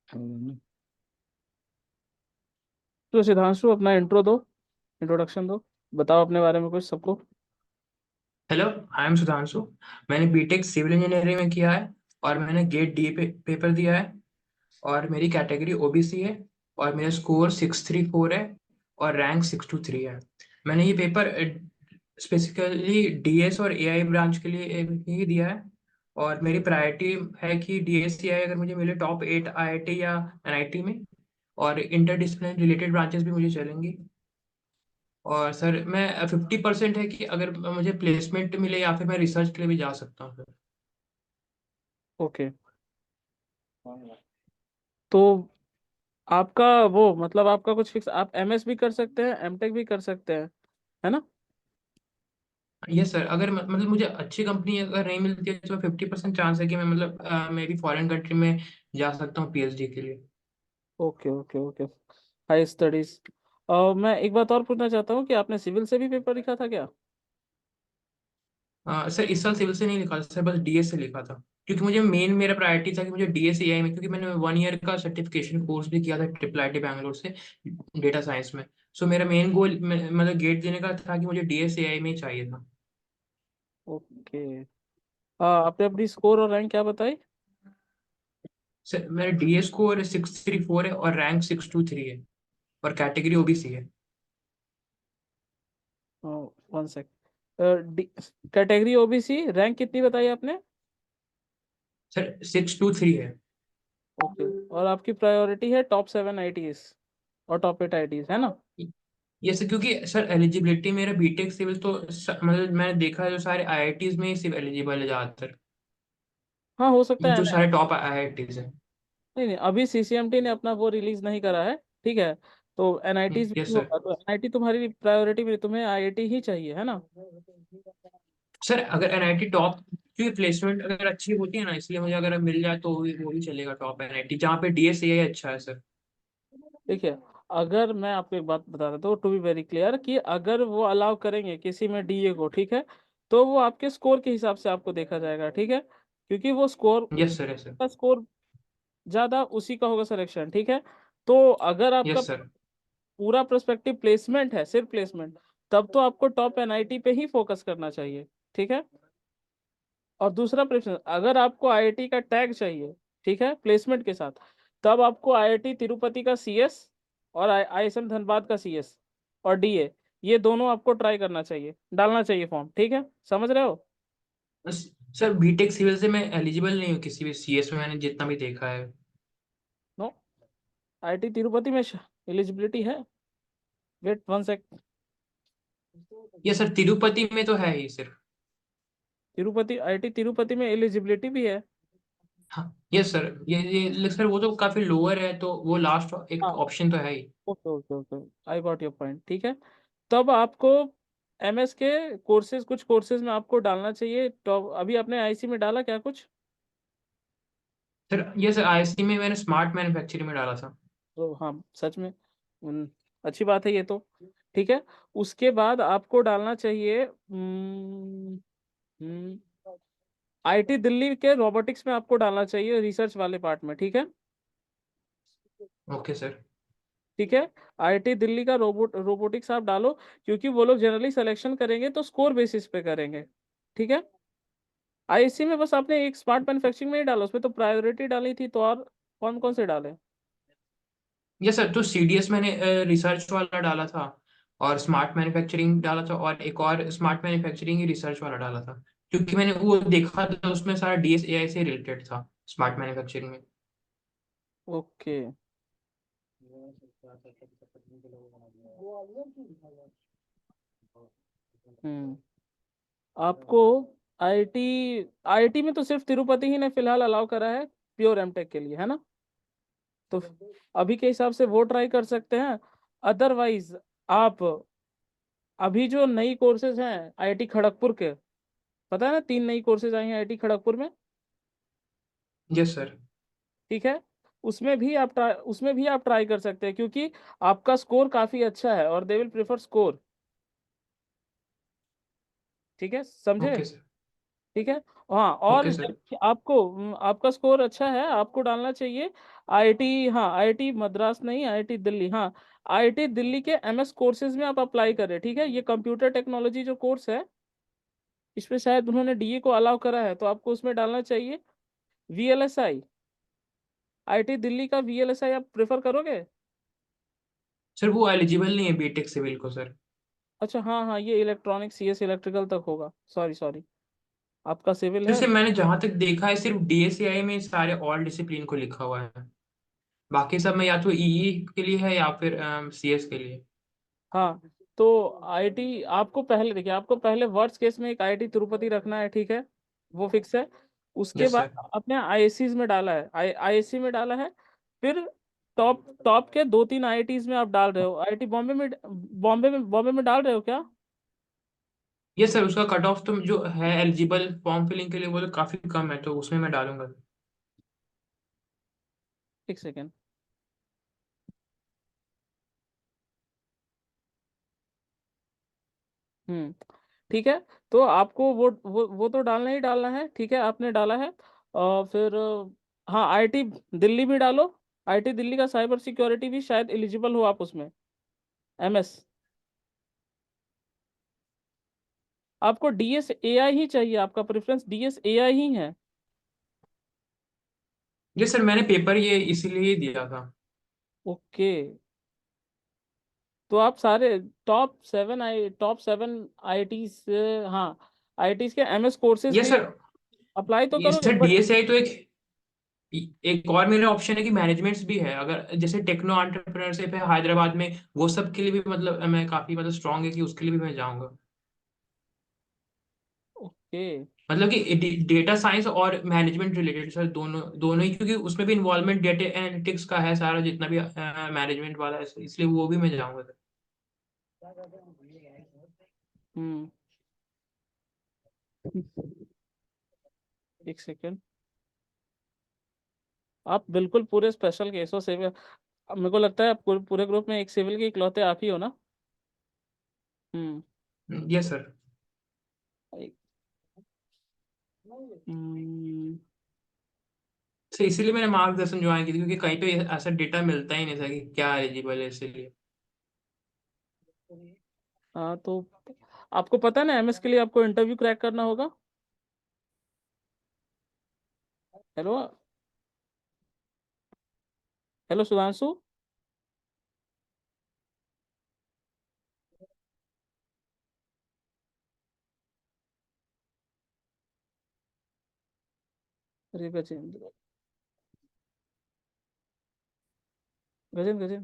तो सिद्धांशु अपना इंट्रो दो, इंट्रोडक्शन दो, बताओ अपने बारे में कुछ सबको। Hello, I am Sudhanshu. मैंने बीटेक सिविल इंजीनियरिंग में किया है और मैंने गेट डी पेपर दिया है और मेरी कैटेगरी ओबीसी है और मेरा स्कोर 634 है और रैंक 623 है। मैंने ये पेपर स्पेसिफिकली डीएस और एआई ब्रांच के लिए ही दिया है और मेरी प्रायोरिटी है कि डीएस एआई अगर मुझे मिले टॉप 8 आईआईटी या एनआईटी में, और इंटरडिसिप्लिनरी रिलेटेड ब्रांचेस भी मुझे चलेंगी। और सर मैं 50% है कि अगर मुझे प्लेसमेंट मिले या फिर मैं रिसर्च के लिए भी जा सकता हूँ सर। ओके, तो आपका वो मतलब आपका कुछ फिक्स, आप एमएस भी कर सकते हैं, एमटेक भी कर सकते हैं, है ना? यस सर, अगर मतलब मुझे अच्छी कंपनी अगर नहीं मिलती है तो 50% चांस है कि मैं मतलब मैं भी फॉरेन कंट्री में जा सकता हूँ पीएचडी के लिए। Okay okay okay, high studies. मैं एक बात और पूछना चाहता हूँ कि आपने सिविल से भी पेपर लिखा था क्या? सर इस साल सिविल से नहीं लिखा सर, बस डीएस से लिखा था। क्योंकि मुझे मेन मेरा प्रायोरिटी था कि मुझे डीएस एआई में, क्योंकि मैंने 1 ईयर का सर्टिफिकेशन कोर्स भी किया था ट्रिपल आईटी बैंगलोर से डेटा साइंस में। सो मेरा मेन गोल मतलब गेट देने का था कि मुझे डीएस एआई में ही चाहिए था। ओके, आपने अपनी स्कोर और रैंक क्या बताई? सर मेरा डीएस स्कोर 634 है और रैंक 623 है और कैटेगरी ओबीसी है। One sec, category OBC, rank कितनी बताई आपने? सर 623 है। ओके, और आपकी प्रायोरिटी है टॉप 7 आईटीज और टॉप 8 आईटीज, है ना? ये सर क्योंकि सर एलिजिबिलिटी मेरा बीटेक सिविल तो मतलब मैंने देखा है जो सारे आईआईटीज में ही सिर्फ एलिजिबल है ज़्यादातर, हाँ, हो सकता है जो ना। सारे टॉप आईआईटीज हैं। नहीं नहीं, अभी सीसीएमटी ने अपना वो रिलीज नहीं करा है, ठीक है। तो एनआईटीज यस भी सर। होगा, तो एनआईटी तुम्हारी प्रायोरिटी में, तुम्हें आईआईटी ही चाहिए, है ना? सर अगर एनआईटी टॉप, क्योंकि प्लेसमेंट अगर अच्छी होती है ना, इसलिए मुझे अगर मिल जाए तो वो भी चलेगा टॉप एनआईटी जहाँ पे डीएसए अच्छा है सर। देखिए, अगर मैं आपको एक बात बता देता हूँ टू बी वेरी क्लियर, कि अगर वो अलाउ करेंगे किसी में डीए को, ठीक है, तो वो आपके स्कोर के हिसाब से आपको देखा जाएगा, ठीक है, क्योंकि वो score, yes sir, yes sir. का स्कोर ज्यादा उसी का होगा सिलेक्शन, ठीक है। तो अगर आपका यस सर। पूरा प्रोस्पेक्टिव प्लेसमेंट है, सिर्फ प्लेसमेंट, तब तो आपको टॉप एनआईटी पे ही फोकस करना चाहिए, ठीक है। और दूसरा प्रेफरेंस, अगर आपको आईआईटी का टैग चाहिए, ठीक है, प्लेसमेंट के साथ, तब आपको आईआईटी तिरुपति का सीएस और आईएसएम धनबाद का सीएस और डीए, ये दोनों आपको ट्राई करना चाहिए, डालना चाहिए फॉर्म, ठीक है, समझ रहे हो? सर बीटेक सिविल से मैं एलिजिबल नहीं हूँ किसी भी सीएस में, मैंने जितना भी देखा है। नो, आईआईटी तिरुपति में एलिजिबिलिटी है। वेट वन सेक, ये सर तिरुपति में तो है ही सिर्फ। तिरुपति, आईआईटी तिरुपति में एलिजिबिलिटी भी है। हाँ यस सर, ये सर वो तो काफी लोअर है, तो वो लास्ट एक हाँ, ऑप्शन तो है ही। Okay okay okay, I got your point, ठीक है। तब आपको एमएस के कोर्सेज, कुछ कोर्सेज में आपको डालना चाहिए। तो अभी आपने आईसी में डाला क्या कुछ? सर ये सर आईएससी में मैंने स्मार्ट मैन्युफैक्चरिंग में डाला था। तो हाँ, सच में, अच्छी बात है ये तो, ठीक है। उसके बाद आपको डालना चाहिए आईटी दिल्ली के रोबोटिक्स में, आपको डालना चाहिए रिसर्च वाले पार्ट में, ठीक है। Okay sir. ठीक है, आईटी दिल्ली का रोबोटिक्स आप डालो, क्योंकि वो लोग जनरली सिलेक्शन करेंगे तो स्कोर बेसिस पे करेंगे, ठीक है। आईएससी में बस आपने एक स्मार्ट मैन्युफैक्चरिंग में ही डाला, उसमें तो प्रायोरिटी डाली थी, तो और कौन कौन से डाले? ये सर तो सीडीएस मैंने रिसर्च वाला डाला था और स्मार्ट मैन्युफैक्चरिंग डाला था और एक और स्मार्ट मैन्युफैक्चरिंग ही रिसर्च वाला डाला था, क्योंकि मैंने वो देखा था उसमें सारा डीएस एआई से रिलेटेड था स्मार्ट मैन्युफैक्चरिंग में। ओके, हम्म, आपको आईटी, आईटी में तो सिर्फ तिरुपति ही ने फिलहाल अलाउ करा है प्योर एमटेक के लिए, है ना? तो अभी के हिसाब से वो ट्राई कर सकते हैं। अदरवाइज आप, अभी जो नई कोर्सेज हैं आईआईटी खड़गपुर के, पता है ना, 3 नई कोर्सेज आई हैं आईआईटी खड़गपुर में, यस सर। ठीक है। उसमें भी आप ट्राई कर सकते हैं, क्योंकि आपका स्कोर काफी अच्छा है और दे विल प्रेफर स्कोर, ठीक है, समझे? Okay sir. ठीक है। हाँ, और ओके सर। जब आपको आपका स्कोर अच्छा है, आपको डालना चाहिए आईआईटी, हाँ आईआईटी मद्रास नहीं, आईआईटी दिल्ली, हाँ आईआईटी दिल्ली के एमएस कोर्सेज में आप अप्लाई करें, ठीक है। ये कंप्यूटर टेक्नोलॉजी जो कोर्स है, इसमें शायद उन्होंने डीए को अलाउ करा है, तो आपको उसमें डालना चाहिए वीएलएसआई। आईआईटी दिल्ली का वीएलएसआई आप प्रेफर करोगे? सर वो एलिजिबल नहीं है बीटेक सिविल को सर। अच्छा, हाँ हाँ, ये इलेक्ट्रॉनिक सीएस इलेक्ट्रिकल तक होगा, सॉरी सॉरी, आपका सिविल है। जैसे मैंने जहां तक देखा है सिर्फ डीएससीआई में सारे ऑल डिसिप्लिन को लिखा हुआ है, बाकी सब में या तो ईई के लिए है या फिर सीएस के लिए। हाँ, तो आईआईटी आपको पहले, देखिए आपको पहले वर्स्ट केस में एक आईआईटी तिरुपति रखना है, ठीक है, वो फिक्स है। उसके यस बाद सर। आपने आईएससीज में डाला है, आईएससी में डाला है, फिर टॉप टॉप के दो तीन आईआईटीज में आप डाल रहे हो। आईआईटी बॉम्बे में डाल रहे हो क्या? यस सर, उसका कट ऑफ तो जो है एलिजिबल फॉर्म फिलिंग के लिए वो तो काफी कम है, तो उसमें मैं डालूंगा। एक सेकेंड। हम्म, ठीक है। तो आपको वो तो डालना ही डालना है, ठीक है, आपने डाला है। फिर हाँ, आईआईटी दिल्ली भी डालो। आईआईटी दिल्ली का साइबर सिक्योरिटी भी शायद एलिजिबल हो आप उसमें, एमएस। आपको डीएस एआई ही चाहिए, आपका प्रेफरेंस डीएस एआई ही है? यस सर, मैंने पेपर ये इसीलिए ही दिया था। ओके, तो आप सारे टॉप 7 आईआईटी से, हाँ आईआईटी के एमएस कोर्सेज यस भी सर। अप्लाई तो ये करोगे सर बट। डीएसआई तो एक और मेरा ऑप्शन है कि मैनेजमेंट्स भी है, अगर जैसे टेक्नो एंटरप्रेन्योरशिप है हैदराबाद में, वो सब के लिए भी मतलब मैं काफी मतलब स्ट्रांग है कि उसके लिए भी मैं जाऊंगा। ओके। मतलब कि डेटा साइंस और मैनेजमेंट रिलेटेड सर, दोनों दोनों ही, क्योंकि उसमें भी इन्वॉल्वमेंट डेटा एनालिटिक्स का है सारा, जितना भी मैनेजमेंट वाला है इसलिए वो भी मैं जाऊंगा सर। हम्म, एक सेकेंड। आप बिल्कुल पूरे स्पेशल केस हो सिविल। अब मेरे को लगता है आप पूरे ग्रुप में एक सिविल के इकलौते आप ही हो ना? Hmm. Yes sir. Hmm, sir इसीलिए मैंने मार्गदर्शन ज्वाइन की थी, क्योंकि कहीं पे ऐसा डेटा मिलता ही नहीं था कि क्या एलिजिबल है, इसीलिए। हाँ, तो आपको पता है ना, एमएस के लिए आपको इंटरव्यू क्रैक करना होगा। Hello, hello Sudhanshu. अरे गजेंद्र, गजेंद्र,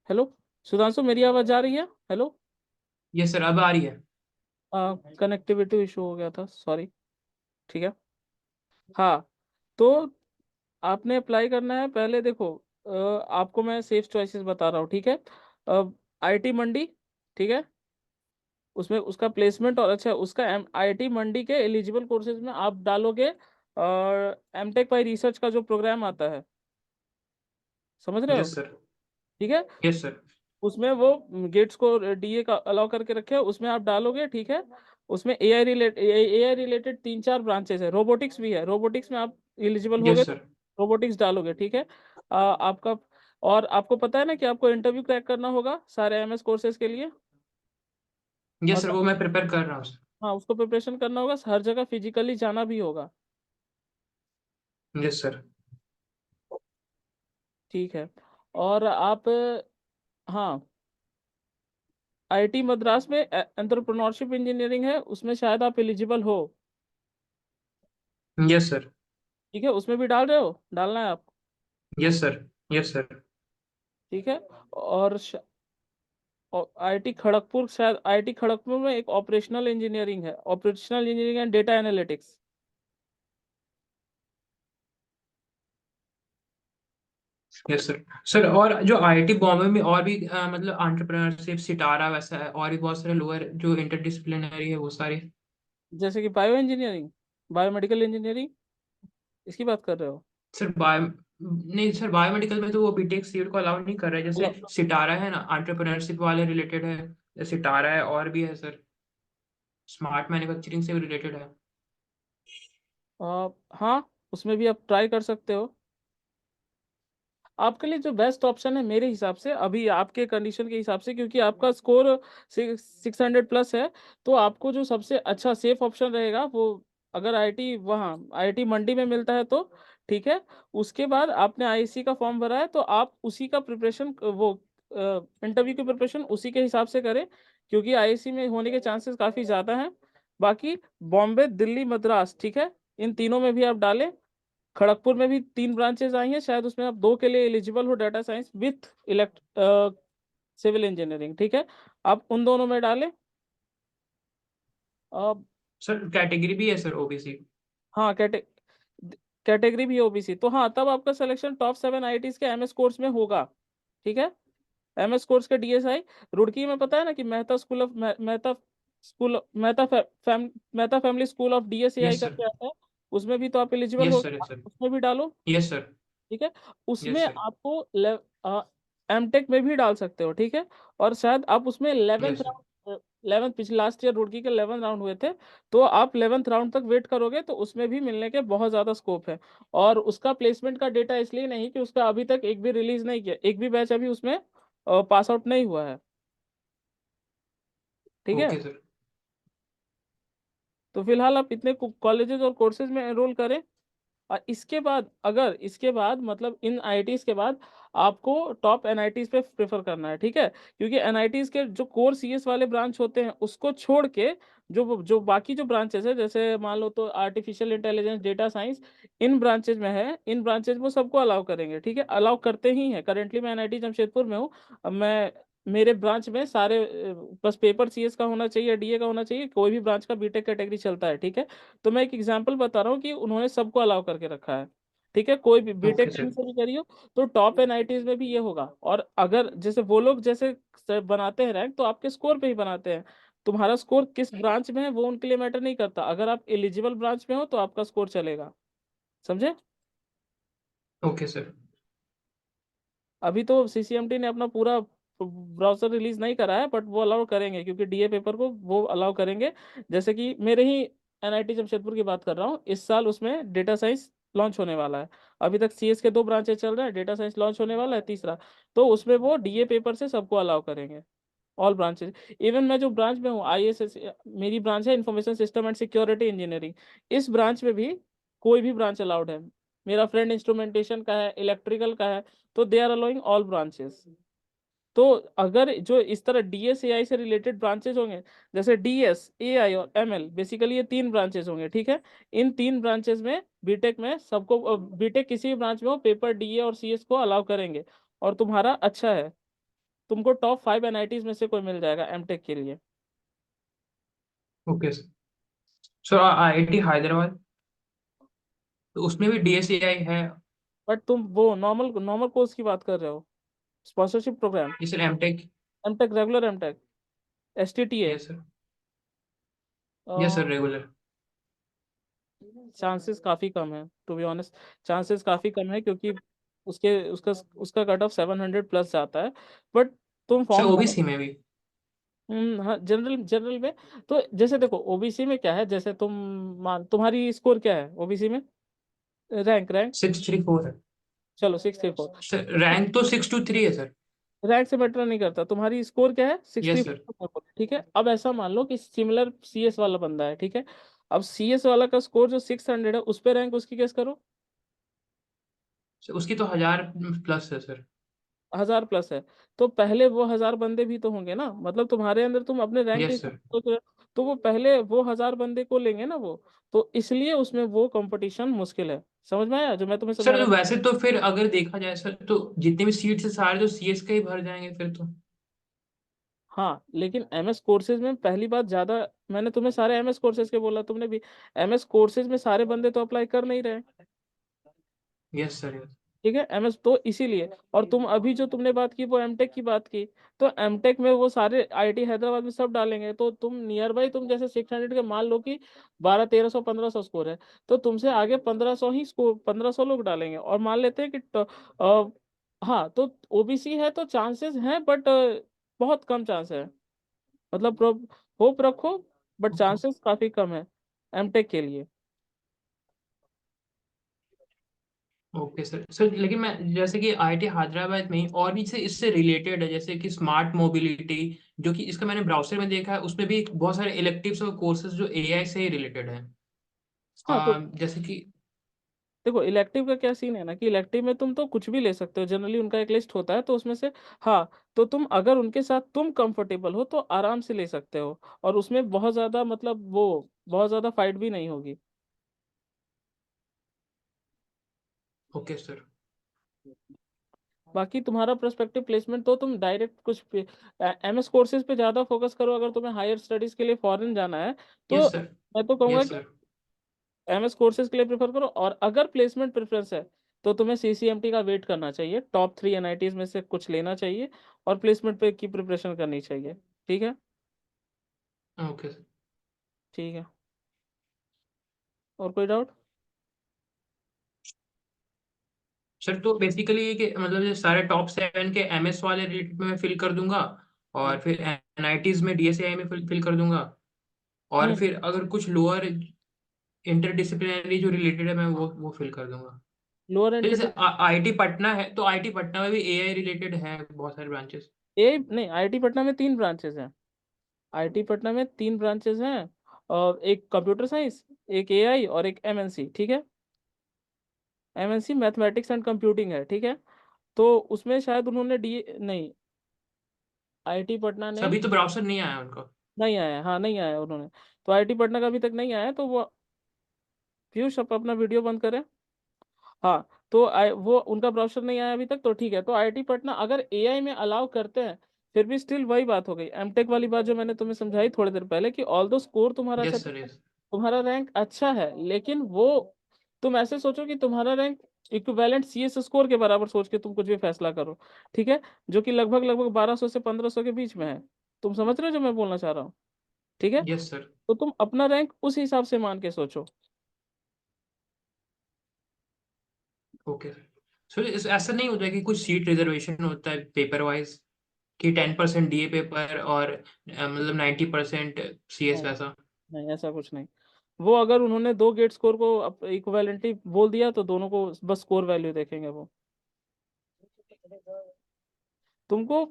हेलो सुधांशु, मेरी आवाज आ रही है? हेलो। यस सर, अब आ रही है। कनेक्टिविटी इशू हो गया था, सॉरी। ठीक है। हाँ, तो आपने अप्लाई करना है पहले, देखो आपको मैं सेफ चॉइसेस बता रहा हूँ, ठीक है। आईटी मंडी, ठीक है, उसमें उसका प्लेसमेंट और अच्छा, उसका आईटी मंडी के एलिजिबल कोर्सेज में आप डालोगे और एमटेक बाई रिसर्च का जो प्रोग्राम आता है, समझ रहे हो? Yes sir. ठीक है, यस सर। उसमें वो गेट्स को डीए का अलाउ करके रखे हैं, उसमें आप डालोगे, ठीक है। उसमें एआई रिलेटेड 3 4 ब्रांचेस है, रोबोटिक्स भी है, रोबोटिक्स में आप एलिजिबल होगे यस तो सर। रोबोटिक्स डालोगे, ठीक है। आपका, और आपको पता है ना कि आपको इंटरव्यू क्रैक करना होगा सारे एमएस कोर्सेज के लिए। और यस सर, वो मैं प्रिपेयर कर रहा हूँ सर। हाँ, उसको प्रिपरेशन करना होगा, हर जगह फिजिकली जाना भी होगा। Yes sir. ठीक है। और आप, हाँ, आईआईटी मद्रास में एंटरप्रेन्योरशिप इंजीनियरिंग है, उसमें शायद आप एलिजिबल हो। Yes sir. ठीक है, उसमें भी डाल रहे हो, डालना है आप। Yes sir. Yes sir. ठीक है। और आईआईटी खड़गपुर, शायद आईआईटी खड़गपुर में एक ऑपरेशनल इंजीनियरिंग है, operational engineering and data analytics. Yes sir. Sir और जो आईआईटी बॉम्बे में और भी मतलब एंटरप्रेन्योरशिप सितारा वैसा है, और भी बहुत सारे लोअर जो इंटरडिसिप्लिनरी है वो सारे। जैसे कि बायो इंजीनियरिंग, बायोमेडिकल इंजीनियरिंग, इसकी बात कर रहे हो? सर बायो नहीं सर, बायोमेडिकल में तो वो बीटेक सीट को अलाउ नहीं कर रहा है, जैसे सितारा है ना एंटरप्रेन्योरशिप वाले रिलेटेड है, सितारा है और भी है सर, स्मार्ट मैन्युफैक्चरिंग से रिलेटेड है। हाँ, उसमें भी आप ट्राई कर सकते हो। आपके लिए जो बेस्ट ऑप्शन है मेरे हिसाब से, अभी आपके कंडीशन के हिसाब से, क्योंकि आपका स्कोर 600 प्लस है, तो आपको जो सबसे अच्छा सेफ ऑप्शन रहेगा वो, अगर आईआईटी वहाँ आईआईटी मंडी में मिलता है तो ठीक है। उसके बाद आपने आईआईसी का फॉर्म भरा है तो आप उसी का प्रिपरेशन, वो इंटरव्यू की प्रिपरेशन उसी के हिसाब से करें, क्योंकि आईआईसी में होने के चांसेस काफ़ी ज़्यादा हैं। बाकी बॉम्बे, दिल्ली, मद्रास, ठीक है, इन तीनों में भी आप डालें। खड़गपुर में भी 3 ब्रांचेज आई हैं, शायद उसमें आप 2 के लिए एलिजिबल हो, data science with elect civil engineering, ठीक है, आप उन दोनों में डालें। अब सर कैटेगरी भी है सर ओबीसी? हाँ, कैटेगरी भी ओबीसी, तो हाँ, तब आपका सिलेक्शन टॉप 7 आईआईटीज के एमएस कोर्स में होगा, ठीक है। एमएस कोर्स के डीएसआई रुड़की में, पता है ना कि Mehta school of Mehta school, Mehta family school of DSAI yes का सर। क्या है, उसमें भी तो आप एलिजिबल यस हो, सर। Yes sir. उसमें भी डालो, यस सर। ठीक है। उसमें यस सर। आपको एमटेक में भी डाल सकते हो, ठीक है। और शायद आप उसमें 11th yes sir. Round, 11th पिछले लास्ट ईयर रुड़की के 11th राउंड हुए थे, तो आप 11th राउंड तक वेट करोगे तो उसमें भी मिलने के बहुत ज़्यादा स्कोप है। और उसका प्लेसमेंट का डेटा इसलिए नहीं कि उसका अभी तक एक भी रिलीज नहीं किया, एक भी बैच अभी उसमें पास आउट नहीं हुआ है, ठीक है। Okay sir. तो फिलहाल आप इतने कॉलेजेस और कोर्सेज में एनरोल करें। और इसके बाद, अगर इसके बाद मतलब इन आईआईटीज के बाद आपको टॉप एनआईटीज पे प्रेफर करना है, ठीक है, क्योंकि एनआईटीज के जो कोर सीएस वाले ब्रांच होते हैं उसको छोड़ के जो जो बाकी जो ब्रांचेस है, जैसे मान लो तो आर्टिफिशियल इंटेलिजेंस, डेटा साइंस, इन ब्रांचेज में है, इन ब्रांचेज में सबको अलाउ करेंगे, ठीक है, अलाउ करते ही हैं। करेंटली मैं एनआईटी जमशेदपुर में हूँ। अब मैं, मेरे ब्रांच में सारे बस पेपर सीएस का होना चाहिए, डीए का होना चाहिए, कोई भी ब्रांच का बीटेक कैटेगरी चलता है, ठीक है। तो मैं एक एग्जांपल बता रहा हूँ कि उन्होंने सबको अलाउ करके रखा है, ठीक है, कोई भी ओके बीटेक कहीं सर। से भी करियो। तो टॉप एनआईटीज में भी ये होगा। और अगर जैसे वो लोग जैसे बनाते हैं रैंक, तो आपके स्कोर पे ही बनाते हैं। तुम्हारा स्कोर किस ब्रांच में है वो उनके लिए मैटर नहीं करता, अगर आप एलिजिबल ब्रांच में हो तो आपका स्कोर चलेगा, समझे। Okay sir. अभी तो सीसीएमटी ने अपना पूरा ब्राउजर रिलीज नहीं करा है, बट वो अलाउ करेंगे, क्योंकि डीए पेपर को वो अलाउ करेंगे। जैसे कि मेरे ही एनआईटी जमशेदपुर की बात कर रहा हूँ, इस साल उसमें डेटा साइंस लॉन्च होने वाला है। अभी तक सीएस के 2 ब्रांचेस चल रहे हैं, डेटा साइंस लॉन्च होने वाला है तीसरा। तो उसमें वो डीए पेपर से सबको अलाउ करेंगे, ऑल ब्रांचेस। इवन मैं जो ब्रांच में हूँ, आईएसएस, मेरी ब्रांच है information system and security engineering, इस ब्रांच में भी कोई भी ब्रांच अलाउड है। मेरा फ्रेंड इंस्ट्रूमेंटेशन का है, इलेक्ट्रिकल का है, तो they are allowing all branches. तो अगर जो इस तरह डीएस एआई से रिलेटेड ब्रांचेस होंगे, जैसे डीएस, एआई और एमएल, बेसिकली ये 3 ब्रांचेस होंगे, ठीक है। इन 3 ब्रांचेस में बीटेक में सबको, बीटेक किसी भी ब्रांच में हो, पेपर डीए और सीएस को अलाउ करेंगे। और तुम्हारा अच्छा है, तुमको टॉप 5 एनआईटीज में से कोई मिल जाएगा एमटेक के लिए। Okay sir. Sir IIT Hyderabad, तो उसमें भी डीएसएआई है? बट तुम वो नॉर्मल नॉर्मल कोर्स की बात कर रहे हो, स्पॉन्सरशिप प्रोग्राम, ये sir MTech? MTech, regular MTech, STTA. Yes sir. Yes sir regular. Chances काफी कम है, टू बी ऑनेस्ट, चांसेस काफी कम है, क्योंकि उसके उसका उसका कट ऑफ 700 प्लस जाता है। बट तुम सर फॉर्म भरो। ओबीसी में भी? हाँ, जनरल जनरल में। तो जैसे देखो ओबीसी में क्या है, जैसे तुम मान, तुम्हारी स्कोर क्या है ओबीसी में, रैंक रैंक 634 है। चलो 634। सर रैंक तो 623 है सर। रैंक से मैटर नहीं करता, तुम्हारी स्कोर क्या है, six three yes sir. Four ठीक है। अब ऐसा मान लो कि सिमिलर सीएस वाला बंदा है, ठीक है। अब सीएस वाला का स्कोर जो 600 है, उस पे रैंक उसकी गेस करो। सर उसकी तो 1000 प्लस है सर। 1000 प्लस है, तो पहले वो 1000 बंदे भी तो होंगे ना, मतलब तुम्हारे अंदर, तुम अपने रैंक के यस हिसाब सर। से सोच रहे हो, तो वो पहले वो 1000 बंदे को लेंगे ना वो। तो इसलिए उसमें वो कंपटीशन मुश्किल है, समझ में आया जो मैं तुम्हें समझाना सर वैसे तो फिर अगर देखा जाए सर, तो जितने भी सीट्स है सारे तो सीएस के ही भर जाएंगे फिर तो। हाँ, लेकिन एमएस कोर्सेज में पहली बात ज्यादा, मैंने तुम्हें सारे एमएस कोर्सेज के बोला, तुमने भी एमएस कोर्सेज में सारे बंदे तो अप्लाई कर नहीं रहे, यस सर। यस। ठीक है, एमएस तो इसीलिए। और तुम अभी जो तुमने बात की वो एमटेक की बात की, तो एमटेक में वो सारे आईआईटी हैदराबाद में सब डालेंगे, तो तुम नियर बाई, तुम जैसे 600 के मान लो कि 1200, 1300, 1500 स्कोर है, तो तुमसे आगे 1500 ही स्कोर, 1500 लोग डालेंगे। और मान लेते हैं कि हाँ, तो ओबीसी है तो चांसेस हैं, बट बहुत कम चांस है, मतलब होप रखो, बट चांसेस काफी कम है एमटेक के लिए। Okay sir. सर लेकिन मैं जैसे कि आईआईटी हैदराबाद में ही और भी से इससे रिलेटेड है, जैसे कि स्मार्ट मोबिलिटी, जो कि इसका मैंने ब्राउजर में देखा है, उसमें भी बहुत सारे इलेक्टिव्स और कोर्सेज जो एआई से ही रिलेटेड है। हाँ तो जैसे कि देखो, इलेक्टिव का क्या सीन है ना कि इलेक्टिव में तुम तो कुछ भी ले सकते हो, जनरली उनका एक लिस्ट होता है तो उसमें से, हाँ, तो तुम अगर उनके साथ तुम कंफर्टेबल हो तो आराम से ले सकते हो, और उसमें बहुत ज़्यादा मतलब वो बहुत ज़्यादा फाइट भी नहीं होगी। Okay sir. बाकी तुम्हारा प्रोस्पेक्टिव प्लेसमेंट तो तुम डायरेक्ट कुछ एमएस कोर्सेज पे ज़्यादा फोकस करो, अगर तुम्हें हायर स्टडीज़ के लिए फॉरेन जाना है तो यस सर। मैं तो कहूँगा यस कि सर। एमएस कोर्सेज के लिए प्रेफर करो, और अगर प्लेसमेंट प्रेफरेंस है तो तुम्हें सीसीएमटी का वेट करना चाहिए, टॉप 3 एनआईटीज में से कुछ लेना चाहिए, और प्लेसमेंट पे की प्रिपरेशन करनी चाहिए। ठीक है। Okay sir. ठीक है। और कोई डाउट? सर तो बेसिकली ये कि मतलब ये सारे टॉप 7 के एमएस वाले रिलेटेड में मैं फिल कर दूंगा, और हम्म फिर एनआईटीज में डीएसएआई में फिल कर दूंगा, और हम्म फिर अगर कुछ लोअर इंटरडिसिप्लिनरी जो रिलेटेड है मैं वो फिल कर दूंगा। लोअर तो जैसे एंटिटी। आईआईटी पटना है, तो आईआईटी पटना में भी एआई रिलेटेड है बहुत सारे ब्रांचेस। ए नहीं, आईआईटी पटना में 3 ब्रांचेस हैं। आईआईटी पटना में 3 ब्रांचेस हैं, और एक कंप्यूटर साइंस, एक एआई, और एक एमएनसी। ठीक है। एमएनसी मैथमेटिक्स एंड कंप्यूटिंग है। ठीक है। तो उसमें शायद उन्होंने डी नहीं, आईआईटी पटना ने अभी तो ब्राउजर नहीं आया उनका। नहीं आया है, हाँ नहीं आया है उन्होंने। तो आईआईटी पटना का अभी तक नहीं आया है, तो वो पीयूष आप अपना वीडियो बंद करें। हाँ, तो वो उनका ब्राउजर नहीं आया अभी तक, तो ठीक है। तो आईआईटी पटना अगर एआई में अलाउ करते हैं, फिर भी स्टिल वही बात हो गई, एमटेक वाली बात जो मैंने तुम्हें समझाई थोड़ी देर पहले, कि ऑल दो स्कोर तुम्हारा अच्छा यस था, सर। यस। तुम्हारा रैंक अच्छा है, लेकिन वो तुम ऐसे सोचो कि तुम्हारा रैंक इक्विवेलेंट सीएस स्कोर के बराबर सोच के तुम कुछ भी फैसला करो। ठीक है। जो कि लगभग लगभग 1200 से 1500 के बीच में है। तुम समझ रहे हो जो मैं बोलना चाह रहा हूँ? ठीक है। Yes sir. तो तुम अपना रैंक उस हिसाब से मान के सोचो। Okay sir. सर ऐसा नहीं होता है कि कुछ सीट रिजर्वेशन होता है पेपर वाइज, कि 10% डीए पेपर और मतलब 90% सीएस नहीं वैसा? नहीं, ऐसा कुछ नहीं। वो अगर उन्होंने दो गेट स्कोर को इक्विवेलेंटली बोल दिया तो दोनों को बस स्कोर वैल्यू देखेंगे वो। तुमको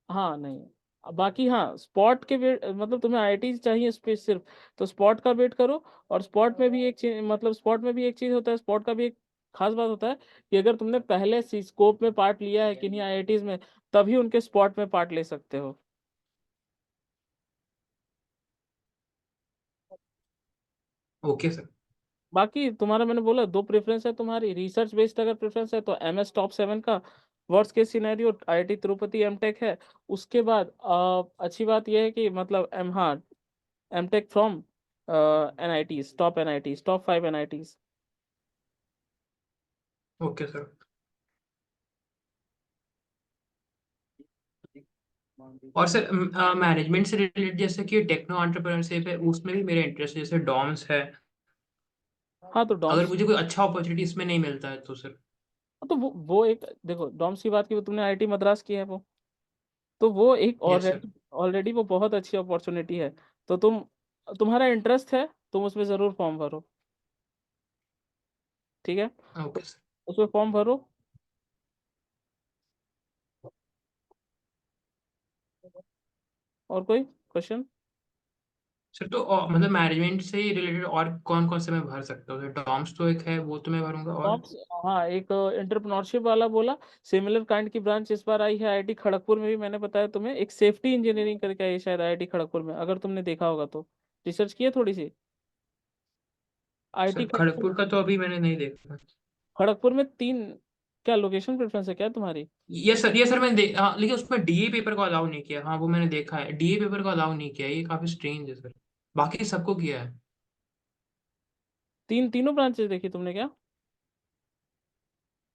हाँ नहीं, बाकी हाँ, स्पॉट के वेट मतलब तुम्हें आईआईटी चाहिए स्पेस सिर्फ, तो स्पॉट का वेट करो। और स्पॉट में भी एक चीज, मतलब स्पॉट में भी एक चीज होता है, स्पॉट का भी एक खास बात होता है कि अगर तुमने पहले सी स्कोप में पार्ट लिया है किन्हीं आईआईटीज में, तभी उनके स्पॉट में पार्ट ले सकते हो। Okay sir. बाकी तुम्हारा, मैंने बोला दो प्रेफरेंस है तुम्हारी, रिसर्च बेस्ड अगर प्रेफरेंस है तो एमएस टॉप 7 का worst case scenario IIT Tirupati MTech है। उसके बाद अच्छी बात यह है कि मतलब एम हाँ, MTech from NITs, top NITs, top 5 NITs. Okay sir. और सर मैनेजमेंट से रिलेटेड जैसे कि टेक्नो एंटरप्रेन्योरशिप है, उसमें भी मेरा इंटरेस्ट है, जैसे डॉम्स है। हाँ तो अगर डॉम्स, मुझे कोई अच्छा अपॉर्चुनिटी इसमें नहीं मिलता है तो सर? तो वो एक देखो, डॉम्स की बात की, वो तुमने आईआईटी मद्रास की है वो, तो वो एक यस सर। ऑलरेडी ऑलरेडी वो बहुत अच्छी अपॉर्चुनिटी है। तो तुम्हारा इंटरेस्ट है, तुम उसमें जरूर फॉर्म भरो। ठीक है। ओके तो सर। उसमें फॉर्म भरो। और कोई क्वेश्चन? सर तो मतलब मैनेजमेंट से ही रिलेटेड और कौन कौन से मैं भर सकता हूँ? डॉम्स तो एक है, वो तो मैं भरूंगा, और जॉब्स, हाँ, एक एंटरप्रेन्योरशिप वाला बोला, सिमिलर काइंड की ब्रांच इस बार आई है आईआईटी खड़गपुर में भी, मैंने बताया तुम्हें, एक सेफ्टी इंजीनियरिंग करके आई है शायद आईआईटी खड़गपुर में, अगर तुमने देखा होगा तो रिसर्च किए थोड़ी सी। आईआईटी सर खड़गपुर, खड़गपुर का तो अभी मैंने नहीं देखा। खड़गपुर में 3, क्या लोकेशन प्रेफरेंस है क्या तुम्हारी? ये सर मैंने हाँ, लेकिन उसमें डीए पेपर को अलाउ नहीं किया। हाँ वो मैंने देखा है, डीए पेपर को अलाउ नहीं किया, ये काफी स्ट्रेंज है सर। बाकी सबको किया है। तीनों ब्रांचेस देखी तुमने क्या?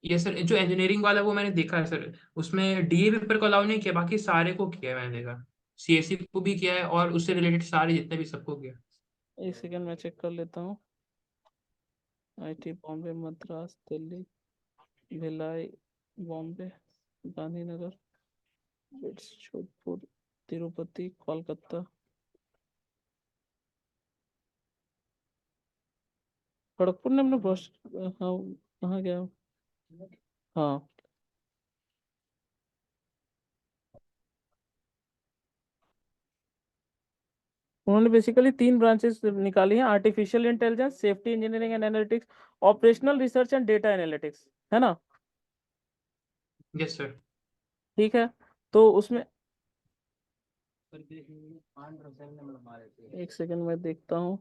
ये सर जो इंजीनियरिंग वाला वो मैंने देखा है सर, उसमें डीए पेपर को अलाउ नहीं किया, बाकी सारे को किया है मैंने देखा। सीएससी को भी किया है, और उससे रिलेटेड सारे जितने भी सबको किया। एक सेकंड मैं चेक कर लेता हूँ। आईआईटी बॉम्बे, मद्रास, दिल्ली, भिलाई, बॉम्बे, गांधीनगर, बिट्स, जोधपुर, तिरुपति, कोलकाता, खड़गपुर ने अपना हाँ, कहाँ गया? हाँ, उन्होंने बेसिकली 3 ब्रांचेस निकाली हैं, artificial intelligence, safety engineering and analytics, operational research and data analytics, है ना? Yes sir. ठीक है, तो उसमें एक सेकंड में देखता हूँ।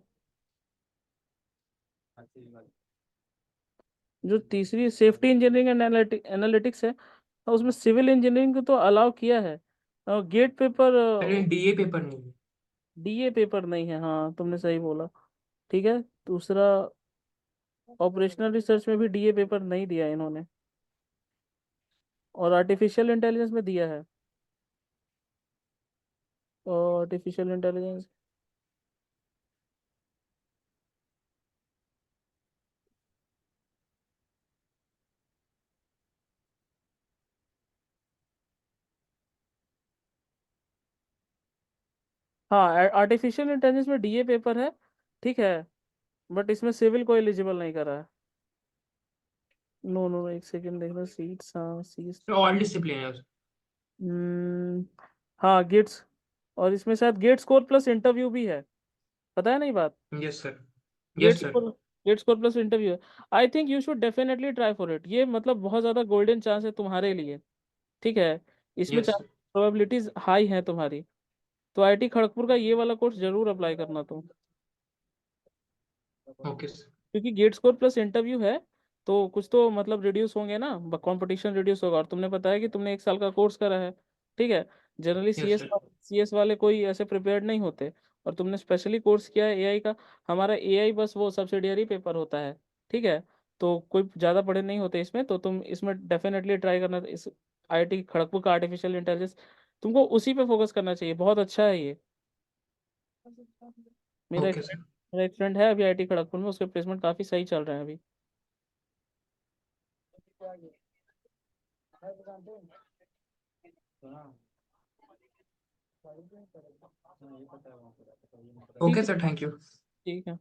जो तीसरी सेफ्टी इंजीनियरिंग एंड एनालिटिक्स है, उसमें सिविल इंजीनियरिंग को तो अलाउ किया है। GATE paper, sir DA paper नहीं है। डीए पेपर नहीं है, हाँ तुमने सही बोला। ठीक है, दूसरा ऑपरेशनल रिसर्च में भी डीए पेपर नहीं दिया इन्होंने, और आर्टिफिशियल इंटेलिजेंस में दिया है। आर्टिफिशियल इंटेलिजेंस, हाँ आर्टिफिशियल इंटेलिजेंस में डीए पेपर है। ठीक है, बट इसमें सिविल को एलिजिबल नहीं करा है। नो नो, एक सेकंड देखना, सीट्स, हाँ सीट्स। सर ऑल डिसिप्लिन है हम्म, हाँ गेट्स, और इसमें शायद गेट स्कोर प्लस इंटरव्यू भी है, पता है नहीं बात? Yes sir. GATE yes sir. Score, GATE score plus interview है। I think you should definitely try for it, ये मतलब बहुत ज़्यादा गोल्डन चांस है तुम्हारे लिए। ठीक है, इसमें यस। प्रोबेबिलिटीज हाई है तुम्हारी, तो आईआईटी खड़गपुर का ये वाला कोर्स जरूर अप्लाई करना तुम। Okay sir. क्योंकि गेट स्कोर प्लस इंटरव्यू है, तो कुछ तो मतलब रिड्यूस होंगे ना, कंपटीशन रिड्यूस होगा, और तुमने बताया कि तुमने 1 साल का कोर्स करा है। ठीक है, generally yes CS sir. CS वाले कोई ऐसे प्रिपेयर्ड नहीं होते, और तुमने स्पेशली कोर्स किया है एआई का। हमारा एआई बस वो सब्सिडियरी पेपर होता है। ठीक है, तो कोई ज़्यादा पढ़े नहीं होते इसमें, तो तुम इसमें डेफिनेटली ट्राई करना, इस आईआईटी खड़गपुर का आर्टिफिशियल इंटेलिजेंस, तुमको उसी पे फोकस करना चाहिए, बहुत अच्छा है ये। मेरा एक ओके सर। मेरा एक फ्रेंड है अभी आईआईटी खड़गपुर में, उसके प्लेसमेंट काफ़ी सही चल रहे हैं अभी। ओके ठीक है। Sir, thank you. ठीक है।